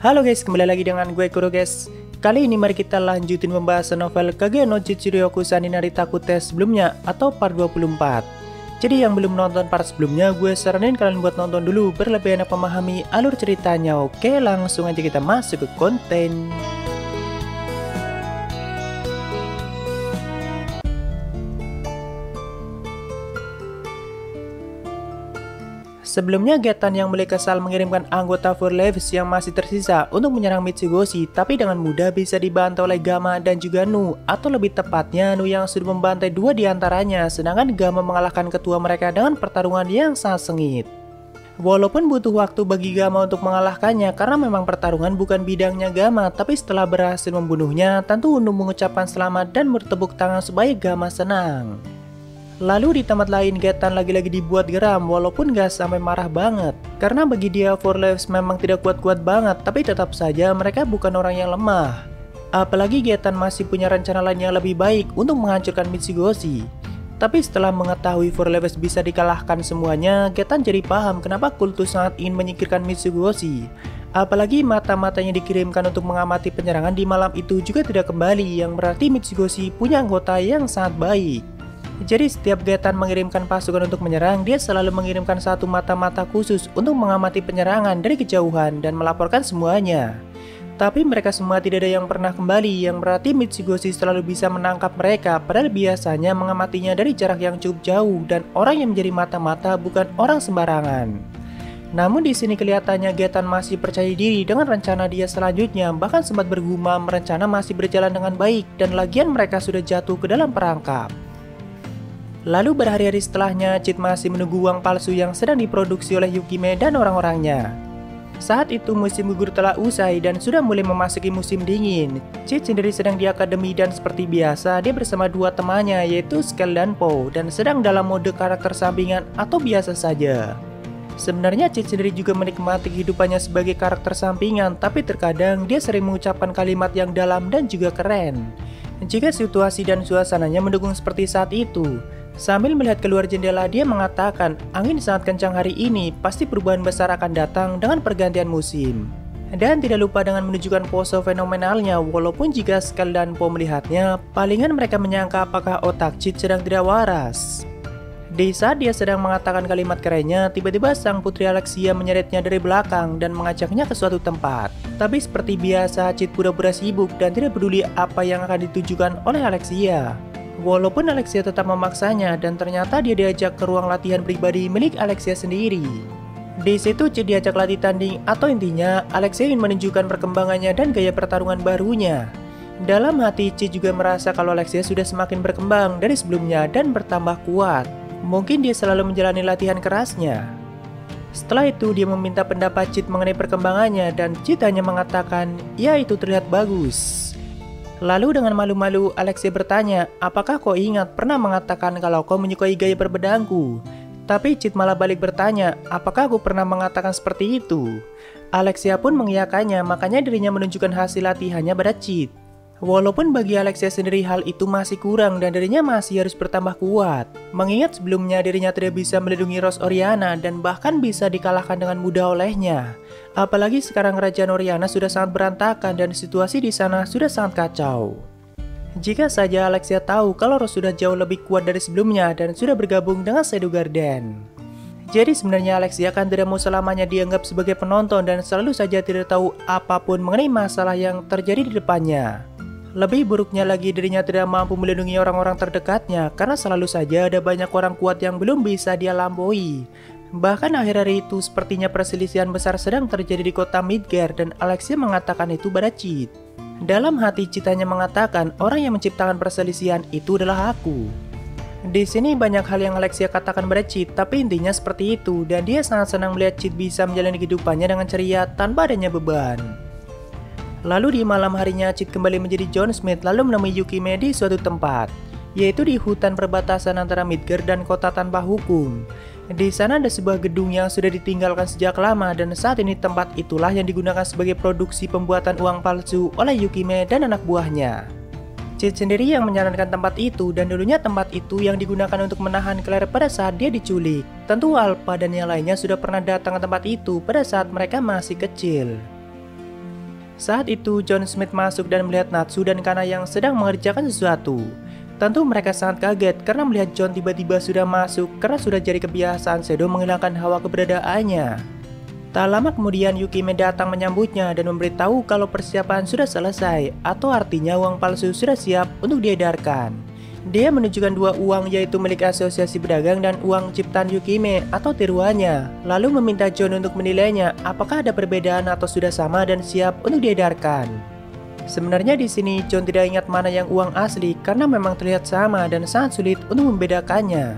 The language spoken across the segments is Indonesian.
Halo guys, kembali lagi dengan gue Kuro guys. Kali ini mari kita lanjutin pembahasan novel Kage no Chichiryoku San ni Naritaku Tes sebelumnya atau part 24. Jadi yang belum nonton part sebelumnya, gue saranin kalian buat nonton dulu biar lebih enak memahami alur ceritanya. Oke, langsung aja kita masuk ke konten. Sebelumnya, Getan yang mulai kesal mengirimkan anggota Four Leaves yang masih tersisa untuk menyerang Mitsugoshi, tapi dengan mudah bisa dibantai oleh Gama dan juga Nu, atau lebih tepatnya Nu yang sudah membantai dua diantaranya, sedangkan Gama mengalahkan ketua mereka dengan pertarungan yang sangat sengit. Walaupun butuh waktu bagi Gama untuk mengalahkannya karena memang pertarungan bukan bidangnya Gama, tapi setelah berhasil membunuhnya, tentu Nu mengucapkan selamat dan bertepuk tangan supaya Gama senang. Lalu di tempat lain, Getan lagi-lagi dibuat geram walaupun gak sampai marah banget. Karena bagi dia Four Leaves memang tidak kuat-kuat banget, tapi tetap saja mereka bukan orang yang lemah. Apalagi Getan masih punya rencana lain yang lebih baik untuk menghancurkan Mitsugoshi. Tapi setelah mengetahui Four Leaves bisa dikalahkan semuanya, Getan jadi paham kenapa Kultus sangat ingin menyingkirkan Mitsugoshi. Apalagi mata-matanya dikirimkan untuk mengamati penyerangan di malam itu juga tidak kembali, yang berarti Mitsugoshi punya anggota yang sangat baik. Jadi setiap Getan mengirimkan pasukan untuk menyerang, dia selalu mengirimkan satu mata-mata khusus untuk mengamati penyerangan dari kejauhan dan melaporkan semuanya. Tapi mereka semua tidak ada yang pernah kembali, yang berarti Mitsugoshi selalu bisa menangkap mereka, padahal biasanya mengamatinya dari jarak yang cukup jauh, dan orang yang menjadi mata-mata bukan orang sembarangan. Namun di sini kelihatannya Getan masih percaya diri dengan rencana dia selanjutnya, bahkan sempat bergumam rencana masih berjalan dengan baik, dan lagian mereka sudah jatuh ke dalam perangkap. Lalu berhari-hari setelahnya, Chit masih menunggu uang palsu yang sedang diproduksi oleh Yukime dan orang-orangnya. Saat itu musim gugur telah usai dan sudah mulai memasuki musim dingin. Chit sendiri sedang di akademi dan seperti biasa dia bersama dua temannya yaitu Skell dan Po, dan sedang dalam mode karakter sampingan atau biasa saja. Sebenarnya Chit sendiri juga menikmati kehidupannya sebagai karakter sampingan, tapi terkadang dia sering mengucapkan kalimat yang dalam dan juga keren. Jika situasi dan suasananya mendukung seperti saat itu. Sambil melihat keluar jendela, dia mengatakan, angin sangat kencang hari ini, pasti perubahan besar akan datang dengan pergantian musim. Dan tidak lupa dengan menunjukkan pose fenomenalnya, walaupun jika Skell dan Po melihatnya, palingan mereka menyangka apakah otak Chit sedang tidak waras. Di saat dia sedang mengatakan kalimat kerennya, tiba-tiba sang putri Alexia menyeretnya dari belakang dan mengajaknya ke suatu tempat. Tapi seperti biasa, Chit pura-pura sibuk dan tidak peduli apa yang akan ditujukan oleh Alexia. Walaupun Alexia tetap memaksanya dan ternyata dia diajak ke ruang latihan pribadi milik Alexia sendiri. Di situ Chit diajak latih tanding, atau intinya Alexia ingin menunjukkan perkembangannya dan gaya pertarungan barunya. Dalam hati Chit juga merasa kalau Alexia sudah semakin berkembang dari sebelumnya dan bertambah kuat. Mungkin dia selalu menjalani latihan kerasnya. Setelah itu dia meminta pendapat Chit mengenai perkembangannya dan Chit hanya mengatakan, ya itu terlihat bagus. Lalu dengan malu-malu Alexia bertanya, apakah kau ingat pernah mengatakan kalau kau menyukai gaya berbedangku? Tapi Chit malah balik bertanya, apakah aku pernah mengatakan seperti itu? Alexia pun mengiyakannya, makanya dirinya menunjukkan hasil latihannya pada Chit. Walaupun bagi Alexia sendiri hal itu masih kurang dan dirinya masih harus bertambah kuat. Mengingat sebelumnya dirinya tidak bisa melindungi Rose Oriana dan bahkan bisa dikalahkan dengan mudah olehnya. Apalagi sekarang kerajaan Oriana sudah sangat berantakan dan situasi di sana sudah sangat kacau. Jika saja Alexia tahu kalau Rose sudah jauh lebih kuat dari sebelumnya dan sudah bergabung dengan Shadow Garden. Jadi sebenarnya Alexia kan tidak mau selamanya dianggap sebagai penonton dan selalu saja tidak tahu apapun mengenai masalah yang terjadi di depannya. Lebih buruknya lagi dirinya tidak mampu melindungi orang-orang terdekatnya karena selalu saja ada banyak orang kuat yang belum bisa dia lampaui. Bahkan akhir-akhir itu sepertinya perselisihan besar sedang terjadi di kota Midgard dan Alexia mengatakan itu pada Chit. Dalam hati Chit hanya mengatakan orang yang menciptakan perselisihan itu adalah aku. Di sini banyak hal yang Alexia katakan pada Chit, tapi intinya seperti itu dan dia sangat senang melihat Chit bisa menjalani kehidupannya dengan ceria tanpa adanya beban. Lalu di malam harinya Chit kembali menjadi John Smith lalu menemui Yukime di suatu tempat, yaitu di hutan perbatasan antara Midgard dan kota tanpa hukum. Di sana ada sebuah gedung yang sudah ditinggalkan sejak lama dan saat ini tempat itulah yang digunakan sebagai produksi pembuatan uang palsu oleh Yukime dan anak buahnya. Chit sendiri yang menyarankan tempat itu dan dulunya tempat itu yang digunakan untuk menahan Claire pada saat dia diculik. Tentu Alpha dan yang lainnya sudah pernah datang ke tempat itu pada saat mereka masih kecil. Saat itu John Smith masuk dan melihat Natsu dan Kana yang sedang mengerjakan sesuatu. Tentu mereka sangat kaget karena melihat John tiba-tiba sudah masuk karena sudah jadi kebiasaan Shadow menghilangkan hawa keberadaannya. Tak lama kemudian Yukime datang menyambutnya dan memberitahu kalau persiapan sudah selesai, atau artinya uang palsu sudah siap untuk diedarkan. Dia menunjukkan dua uang, yaitu milik asosiasi pedagang dan uang ciptaan Yukime atau tiruannya, lalu meminta John untuk menilainya apakah ada perbedaan atau sudah sama dan siap untuk diedarkan. Sebenarnya di sini John tidak ingat mana yang uang asli karena memang terlihat sama dan sangat sulit untuk membedakannya.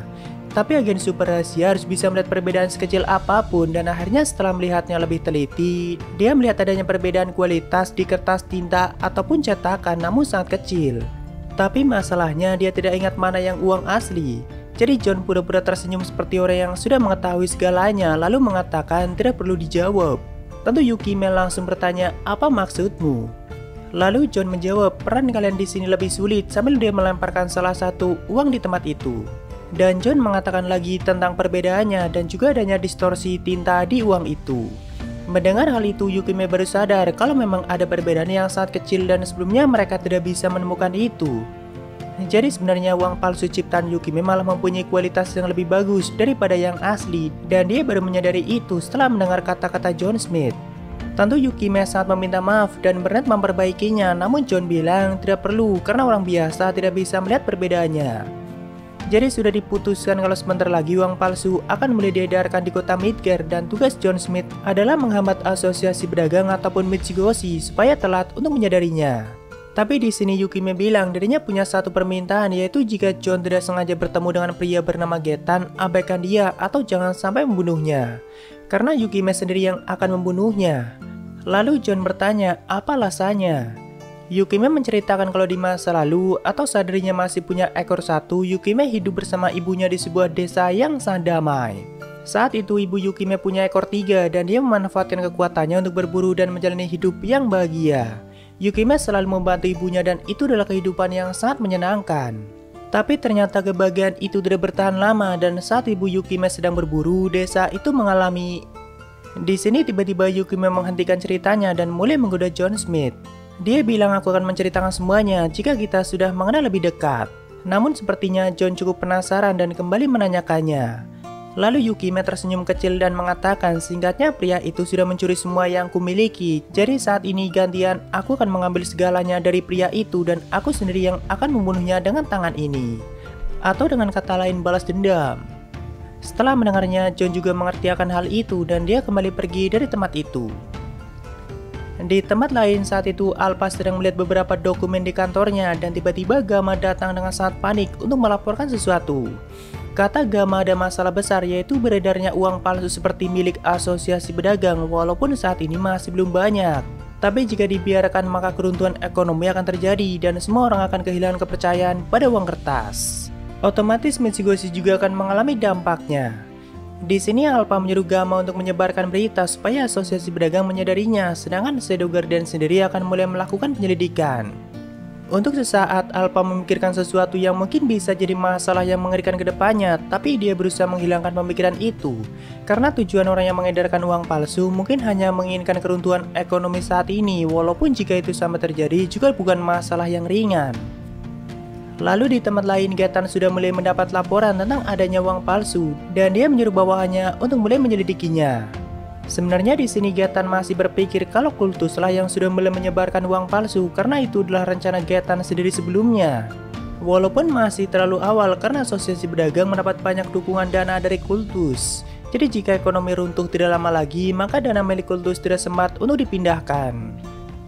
Tapi agen super rahasia harus bisa melihat perbedaan sekecil apapun, dan akhirnya setelah melihatnya lebih teliti, dia melihat adanya perbedaan kualitas di kertas tinta ataupun cetakan namun sangat kecil. Tapi masalahnya dia tidak ingat mana yang uang asli. Jadi John pura-pura tersenyum seperti orang yang sudah mengetahui segalanya lalu mengatakan tidak perlu dijawab. Tentu Yukime langsung bertanya, "Apa maksudmu?" Lalu John menjawab, "Peran kalian di sini lebih sulit," sambil dia melemparkan salah satu uang di tempat itu. Dan John mengatakan lagi tentang perbedaannya dan juga adanya distorsi tinta di uang itu. Mendengar hal itu, Yukime baru sadar kalau memang ada perbedaan yang sangat kecil dan sebelumnya mereka tidak bisa menemukan itu. Jadi sebenarnya uang palsu ciptaan Yukime malah mempunyai kualitas yang lebih bagus daripada yang asli, dan dia baru menyadari itu setelah mendengar kata-kata John Smith. Tentu Yukime sangat meminta maaf dan berniat memperbaikinya, namun John bilang tidak perlu karena orang biasa tidak bisa melihat perbedaannya. Jadi sudah diputuskan kalau sebentar lagi uang palsu akan mulai diedarkan di kota Midgar, dan tugas John Smith adalah menghambat asosiasi pedagang ataupun Mitsugoshi supaya telat untuk menyadarinya. Tapi di sini Yukime bilang dirinya punya satu permintaan, yaitu jika John tidak sengaja bertemu dengan pria bernama Getan, abaikan dia atau jangan sampai membunuhnya. Karena Yukime sendiri yang akan membunuhnya. Lalu John bertanya, apa alasannya? Yukime menceritakan kalau di masa lalu atau saat dirinya masih punya ekor satu, Yukime hidup bersama ibunya di sebuah desa yang sangat damai. Saat itu ibu Yukime punya ekor 3 dan dia memanfaatkan kekuatannya untuk berburu dan menjalani hidup yang bahagia. Yukime selalu membantu ibunya dan itu adalah kehidupan yang sangat menyenangkan. Tapi ternyata kebahagiaan itu tidak bertahan lama, dan saat ibu Yukime sedang berburu, desa itu mengalami... Di sini tiba-tiba Yukime menghentikan ceritanya dan mulai menggoda John Smith. Dia bilang, "Aku akan menceritakan semuanya jika kita sudah mengenal lebih dekat." Namun sepertinya John cukup penasaran dan kembali menanyakannya. Lalu Yukime tersenyum kecil dan mengatakan, "Singkatnya pria itu sudah mencuri semua yang kumiliki. Jadi saat ini gantian aku akan mengambil segalanya dari pria itu dan aku sendiri yang akan membunuhnya dengan tangan ini." Atau dengan kata lain, balas dendam. Setelah mendengarnya, John juga mengerti akan hal itu dan dia kembali pergi dari tempat itu. Di tempat lain saat itu, Alpha sedang melihat beberapa dokumen di kantornya dan tiba-tiba Gamma datang dengan sangat panik untuk melaporkan sesuatu. Kata Gamma ada masalah besar, yaitu beredarnya uang palsu seperti milik asosiasi pedagang, walaupun saat ini masih belum banyak. Tapi jika dibiarkan maka keruntuhan ekonomi akan terjadi dan semua orang akan kehilangan kepercayaan pada uang kertas. Otomatis Mitsugoshi juga akan mengalami dampaknya. Di sini Alpha menyuruh Gamma untuk menyebarkan berita supaya asosiasi pedagang menyadarinya, sedangkan Shadow Garden sendiri akan mulai melakukan penyelidikan. Untuk sesaat Alpha memikirkan sesuatu yang mungkin bisa jadi masalah yang mengerikan ke depannya, tapi dia berusaha menghilangkan pemikiran itu. Karena tujuan orang yang mengedarkan uang palsu mungkin hanya menginginkan keruntuhan ekonomi saat ini, walaupun jika itu sama terjadi juga bukan masalah yang ringan. Lalu di tempat lain, Getan sudah mulai mendapat laporan tentang adanya uang palsu dan dia menyuruh bawahannya untuk mulai menyelidikinya. Sebenarnya di sini Getan masih berpikir kalau kultuslah yang sudah mulai menyebarkan uang palsu karena itu adalah rencana Getan sendiri sebelumnya. Walaupun masih terlalu awal karena asosiasi pedagang mendapat banyak dukungan dana dari kultus. Jadi jika ekonomi runtuh tidak lama lagi, maka dana milik kultus tidak sempat untuk dipindahkan.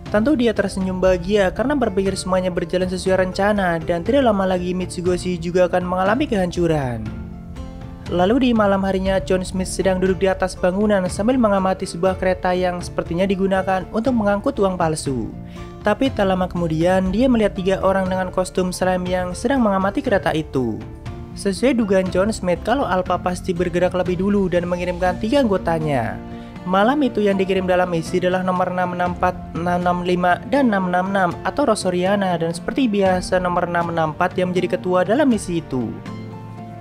Tentu dia tersenyum bahagia karena berpikir semuanya berjalan sesuai rencana dan tidak lama lagi Mitsugoshi juga akan mengalami kehancuran. Lalu di malam harinya, John Smith sedang duduk di atas bangunan sambil mengamati sebuah kereta yang sepertinya digunakan untuk mengangkut uang palsu. Tapi tak lama kemudian, dia melihat 3 orang dengan kostum slime yang sedang mengamati kereta itu. Sesuai dugaan John Smith, kalau Alpha pasti bergerak lebih dulu dan mengirimkan 3 anggotanya. Malam itu yang dikirim dalam misi adalah nomor 664, 665, dan 666 atau Rosoriana, dan seperti biasa nomor 664 yang menjadi ketua dalam misi itu.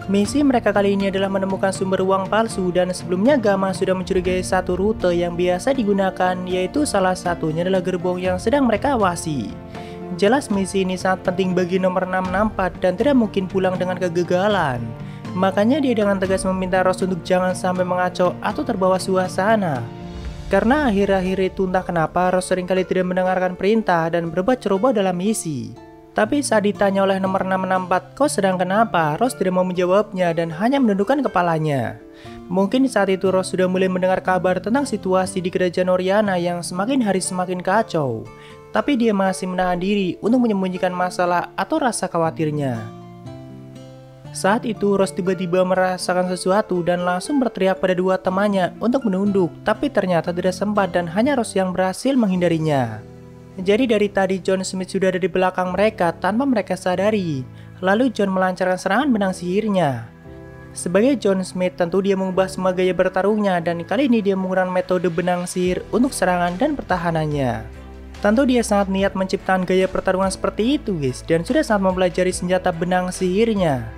Misi mereka kali ini adalah menemukan sumber uang palsu, dan sebelumnya Gamma sudah mencurigai satu rute yang biasa digunakan, yaitu salah satunya adalah gerbong yang sedang mereka awasi. Jelas misi ini sangat penting bagi nomor 664 dan tidak mungkin pulang dengan kegagalan. Makanya dia dengan tegas meminta Rose untuk jangan sampai mengacau atau terbawa suasana. Karena akhir-akhir itu entah kenapa Rose seringkali tidak mendengarkan perintah dan berbuat ceroboh dalam misi. Tapi saat ditanya oleh nomor 664, kau sedang kenapa? Rose tidak mau menjawabnya dan hanya menundukkan kepalanya. Mungkin saat itu Rose sudah mulai mendengar kabar tentang situasi di kerajaan Oriana yang semakin hari semakin kacau. Tapi dia masih menahan diri untuk menyembunyikan masalah atau rasa khawatirnya. Saat itu Rose tiba-tiba merasakan sesuatu dan langsung berteriak pada dua temannya untuk menunduk, tapi ternyata tidak sempat dan hanya Rose yang berhasil menghindarinya. Jadi dari tadi John Smith sudah ada di belakang mereka tanpa mereka sadari. Lalu John melancarkan serangan benang sihirnya. Sebagai John Smith tentu dia mengubah semua gaya bertarungnya, dan kali ini dia menggunakan metode benang sihir untuk serangan dan pertahanannya. Tentu dia sangat niat menciptakan gaya pertarungan seperti itu guys, dan sudah sangat mempelajari senjata benang sihirnya.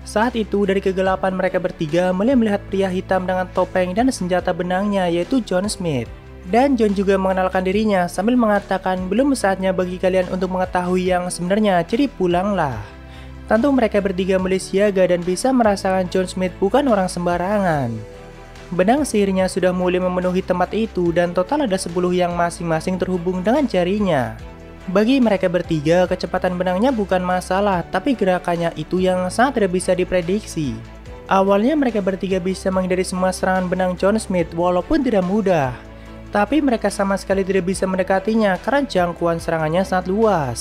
Saat itu dari kegelapan mereka bertiga melihat pria hitam dengan topeng dan senjata benangnya, yaitu John Smith. Dan John juga mengenalkan dirinya sambil mengatakan belum saatnya bagi kalian untuk mengetahui yang sebenarnya, jadi pulanglah. Tentu mereka bertiga mulai siaga dan bisa merasakan John Smith bukan orang sembarangan. Benang sihirnya sudah mulai memenuhi tempat itu dan total ada 10 yang masing-masing terhubung dengan jarinya. Bagi mereka bertiga, kecepatan benangnya bukan masalah, tapi gerakannya itu yang sangat tidak bisa diprediksi. Awalnya mereka bertiga bisa menghindari semua serangan benang John Smith walaupun tidak mudah. Tapi mereka sama sekali tidak bisa mendekatinya karena jangkauan serangannya sangat luas.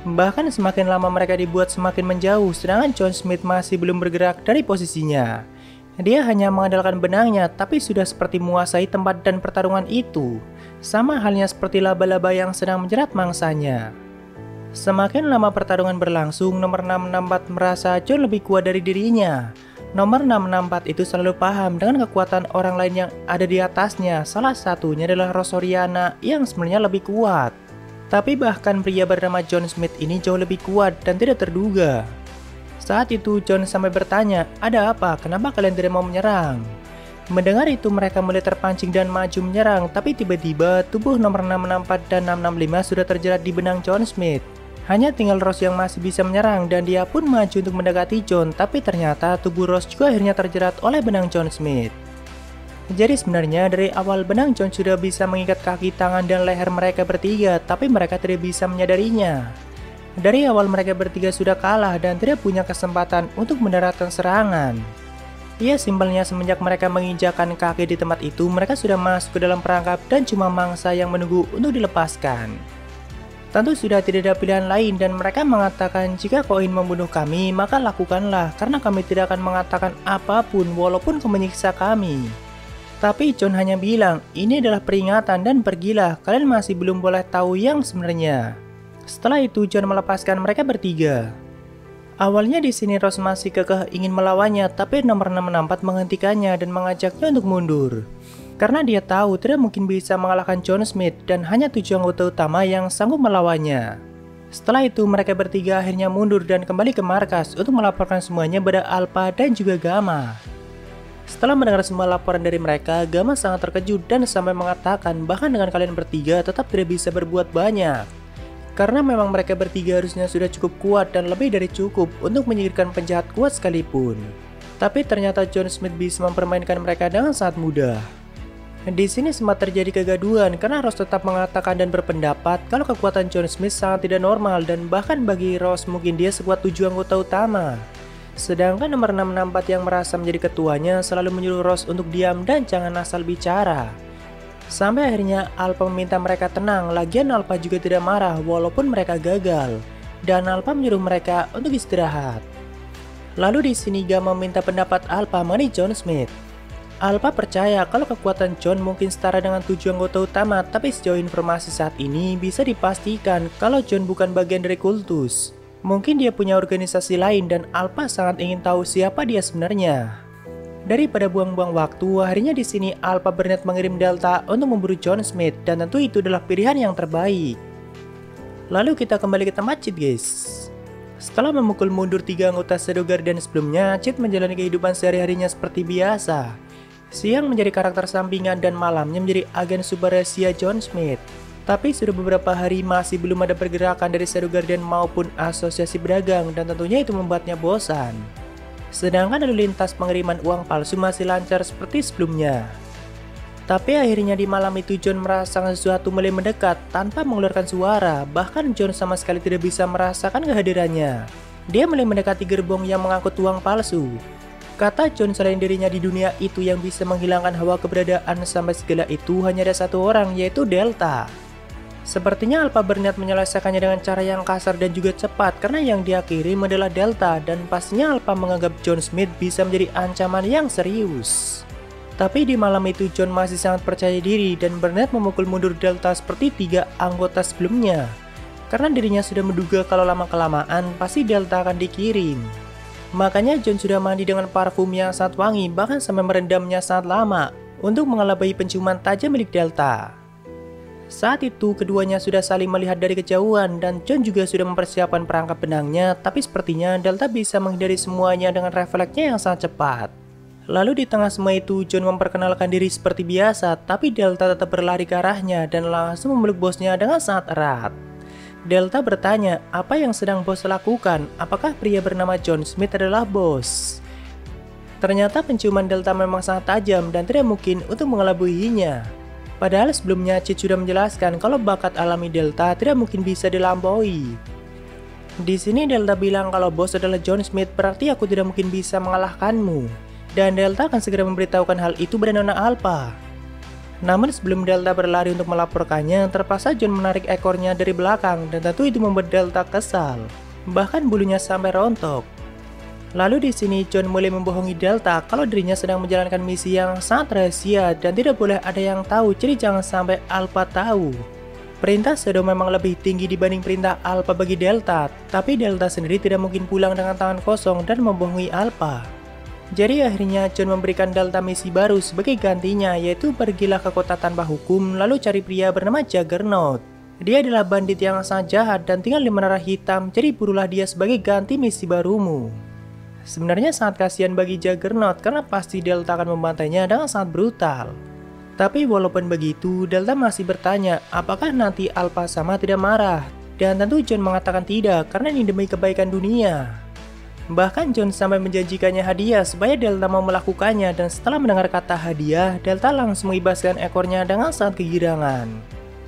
Bahkan semakin lama mereka dibuat semakin menjauh, sedangkan John Smith masih belum bergerak dari posisinya. Dia hanya mengandalkan benangnya, tapi sudah seperti menguasai tempat dan pertarungan itu. Sama halnya seperti laba-laba yang sedang menjerat mangsanya. Semakin lama pertarungan berlangsung, nomor 664 merasa John lebih kuat dari dirinya. Nomor 664 itu selalu paham dengan kekuatan orang lain yang ada di atasnya. Salah satunya adalah Rose Oriana yang sebenarnya lebih kuat. Tapi bahkan pria bernama John Smith ini jauh lebih kuat dan tidak terduga. Saat itu John sampai bertanya, ada apa? Kenapa kalian tidak mau menyerang? Mendengar itu mereka mulai terpancing dan maju menyerang, tapi tiba-tiba tubuh nomor 664 dan 665 sudah terjerat di benang John Smith. Hanya tinggal Rose yang masih bisa menyerang dan dia pun maju untuk mendekati John, tapi ternyata tubuh Rose juga akhirnya terjerat oleh benang John Smith. Jadi sebenarnya dari awal benang John sudah bisa mengikat kaki, tangan, dan leher mereka bertiga, tapi mereka tidak bisa menyadarinya. Dari awal mereka bertiga sudah kalah dan tidak punya kesempatan untuk mendaratkan serangan. Ya simpelnya semenjak mereka menginjakan kaki di tempat itu, mereka sudah masuk ke dalam perangkap dan cuma mangsa yang menunggu untuk dilepaskan. Tentu sudah tidak ada pilihan lain dan mereka mengatakan jika kau ingin membunuh kami maka lakukanlah karena kami tidak akan mengatakan apapun walaupun kau menyiksa kami. Tapi John hanya bilang ini adalah peringatan dan pergilah, kalian masih belum boleh tahu yang sebenarnya. Setelah itu John melepaskan mereka bertiga. Awalnya di sini Rose masih kekeh ingin melawannya, tapi nomor 664 menghentikannya dan mengajaknya untuk mundur. Karena dia tahu tidak mungkin bisa mengalahkan John Smith dan hanya 7 anggota utama yang sanggup melawannya. Setelah itu mereka bertiga akhirnya mundur dan kembali ke markas untuk melaporkan semuanya pada Alpha dan juga Gamma. Setelah mendengar semua laporan dari mereka, Gamma sangat terkejut dan sampai mengatakan bahkan dengan kalian bertiga tetap tidak bisa berbuat banyak. Karena memang mereka bertiga harusnya sudah cukup kuat dan lebih dari cukup untuk menyingkirkan penjahat kuat sekalipun. Tapi ternyata John Smith bisa mempermainkan mereka dengan sangat mudah. Di sini sempat terjadi kegaduhan karena Rose tetap mengatakan dan berpendapat kalau kekuatan John Smith sangat tidak normal dan bahkan bagi Rose mungkin dia sekuat 7 anggota utama. Sedangkan nomor 664 yang merasa menjadi ketuanya selalu menyuruh Rose untuk diam dan jangan asal bicara. Sampai akhirnya Alpha meminta mereka tenang, lagian Alpha juga tidak marah walaupun mereka gagal. Dan Alpha menyuruh mereka untuk istirahat. Lalu di sini Gamma meminta pendapat Alpha mengenai John Smith. Alpha percaya kalau kekuatan John mungkin setara dengan 7 anggota utama, tapi sejauh informasi saat ini bisa dipastikan kalau John bukan bagian dari kultus. Mungkin dia punya organisasi lain dan Alpha sangat ingin tahu siapa dia sebenarnya. Daripada buang-buang waktu, akhirnya di sini Alpha berniat mengirim Delta untuk memburu John Smith dan tentu itu adalah pilihan yang terbaik. Lalu kita kembali ke tempat cheat guys. Setelah memukul mundur 3 anggota Shadow Guardian sebelumnya, Chit menjalani kehidupan sehari-harinya seperti biasa. Siang menjadi karakter sampingan dan malamnya menjadi agen super rahasia John Smith. Tapi sudah beberapa hari masih belum ada pergerakan dari Shadow Guardian maupun asosiasi pedagang dan tentunya itu membuatnya bosan. Sedangkan lalu lintas pengiriman uang palsu masih lancar seperti sebelumnya. Tapi akhirnya di malam itu John merasakan sesuatu mulai mendekat tanpa mengeluarkan suara, bahkan John sama sekali tidak bisa merasakan kehadirannya. Dia mulai mendekati gerbong yang mengangkut uang palsu. Kata John selain dirinya di dunia itu yang bisa menghilangkan hawa keberadaan sampai segala itu hanya ada satu orang, yaitu Delta. Sepertinya Alpha berniat menyelesaikannya dengan cara yang kasar dan juga cepat karena yang dia kirim adalah Delta dan pastinya Alpha menganggap John Smith bisa menjadi ancaman yang serius. Tapi di malam itu John masih sangat percaya diri dan berniat memukul mundur Delta seperti 3 anggota sebelumnya. Karena dirinya sudah menduga kalau lama-kelamaan pasti Delta akan dikirim. Makanya John sudah mandi dengan parfum yang sangat wangi bahkan sampai merendamnya sangat lama untuk mengelabai penciuman tajam milik Delta. Saat itu keduanya sudah saling melihat dari kejauhan dan John juga sudah mempersiapkan perangkap benangnya, tapi sepertinya Delta bisa menghindari semuanya dengan refleksnya yang sangat cepat. Lalu di tengah semua itu John memperkenalkan diri seperti biasa, tapi Delta tetap berlari ke arahnya dan langsung memeluk bosnya dengan sangat erat. Delta bertanya apa yang sedang bos lakukan, apakah pria bernama John Smith adalah bos? Ternyata penciuman Delta memang sangat tajam dan tidak mungkin untuk mengelabuinya. Padahal sebelumnya Chit sudah menjelaskan kalau bakat alami Delta tidak mungkin bisa dilampaui. Di sini Delta bilang kalau bos adalah John Smith, berarti aku tidak mungkin bisa mengalahkanmu. Dan Delta akan segera memberitahukan hal itu pada Nona Alpha. Namun sebelum Delta berlari untuk melaporkannya, terpaksa John menarik ekornya dari belakang dan tentu itu membuat Delta kesal. Bahkan bulunya sampai rontok. Lalu di sini John mulai membohongi Delta kalau dirinya sedang menjalankan misi yang sangat rahasia dan tidak boleh ada yang tahu, jadi jangan sampai Alpha tahu. Perintah Shadow memang lebih tinggi dibanding perintah Alpha bagi Delta, tapi Delta sendiri tidak mungkin pulang dengan tangan kosong dan membohongi Alpha. Jadi akhirnya John memberikan Delta misi baru sebagai gantinya, yaitu pergilah ke kota tanpa hukum lalu cari pria bernama Juggernaut. Dia adalah bandit yang sangat jahat dan tinggal di menara hitam, jadi burulah dia sebagai ganti misi barumu. Sebenarnya sangat kasihan bagi Juggernaut karena pasti Delta akan membantainya dengan sangat brutal. Tapi walaupun begitu, Delta masih bertanya apakah nanti Alpha sama tidak marah. Dan tentu John mengatakan tidak karena ini demi kebaikan dunia. Bahkan John sampai menjanjikannya hadiah supaya Delta mau melakukannya, dan setelah mendengar kata hadiah, Delta langsung mengibaskan ekornya dengan sangat kegirangan.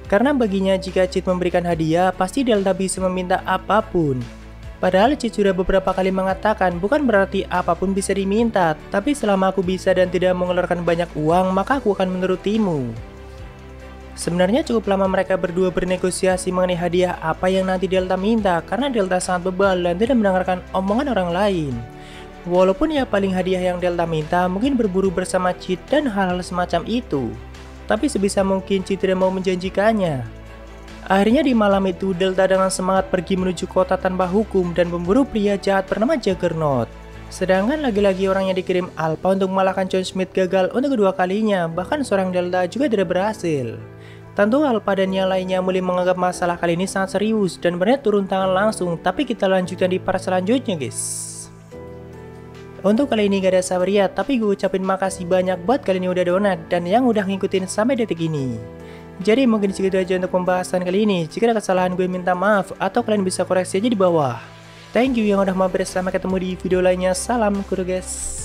Karena baginya jika Chit memberikan hadiah, pasti Delta bisa meminta apapun. Padahal Chit sudah beberapa kali mengatakan bukan berarti apapun bisa diminta, tapi selama aku bisa dan tidak mengeluarkan banyak uang, maka aku akan menurutimu. Sebenarnya cukup lama mereka berdua bernegosiasi mengenai hadiah apa yang nanti Delta minta karena Delta sangat bebal dan tidak mendengarkan omongan orang lain. Walaupun ya paling hadiah yang Delta minta mungkin berburu bersama Chit dan hal-hal semacam itu. Tapi sebisa mungkin Chit tidak mau menjanjikannya. Akhirnya di malam itu Delta dengan semangat pergi menuju kota tanpa hukum dan memburu pria jahat bernama Juggernaut. Sedangkan lagi-lagi orang yang dikirim Alpha untuk mengalahkan John Smith gagal untuk kedua kalinya, bahkan seorang Delta juga tidak berhasil. Tentu Alpha dan yang lainnya mulai menganggap masalah kali ini sangat serius dan berniat turun tangan langsung, tapi kita lanjutkan di part selanjutnya guys. Untuk kali ini gak ada sabaria, tapi gue ucapin makasih banyak buat kalian yang udah donat dan yang udah ngikutin sampai detik ini. Jadi mungkin segitu aja untuk pembahasan kali ini. Jika ada kesalahan gue minta maaf atau kalian bisa koreksi aja di bawah. Thank you yang udah mampir, sampai ketemu di video lainnya. Salam kuru guys.